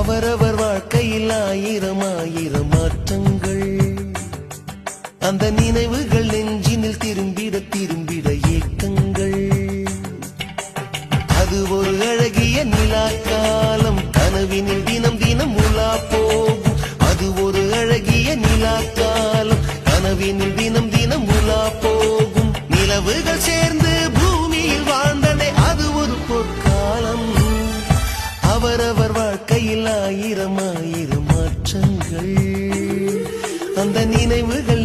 அவரவர் வாழ்க்கையில் ஆயிரம் ஆயிரம் மாற்றங்கள். அந்த நினைவுகள் நெஞ்சினில் திரும்பிட திரும்பிட ஏக்கங்கள். அது ஒரு அழகிய நிலாக்காலம், கனவினில் தினம் தினம் உலா போகும். அது ஒரு அழகிய நிலாக்காலம், கனவினில் தினம் தினம் உலா போகும். நிலவுகள் சேர்ந்து பூமியில் வாழ்ந்ததே அது ஒரு பொற்காலம். அவரவர் வாழ்க்கையில் ஆயிரம் ஆயிரம் மாற்றங்கள். அந்த நினைவுகள்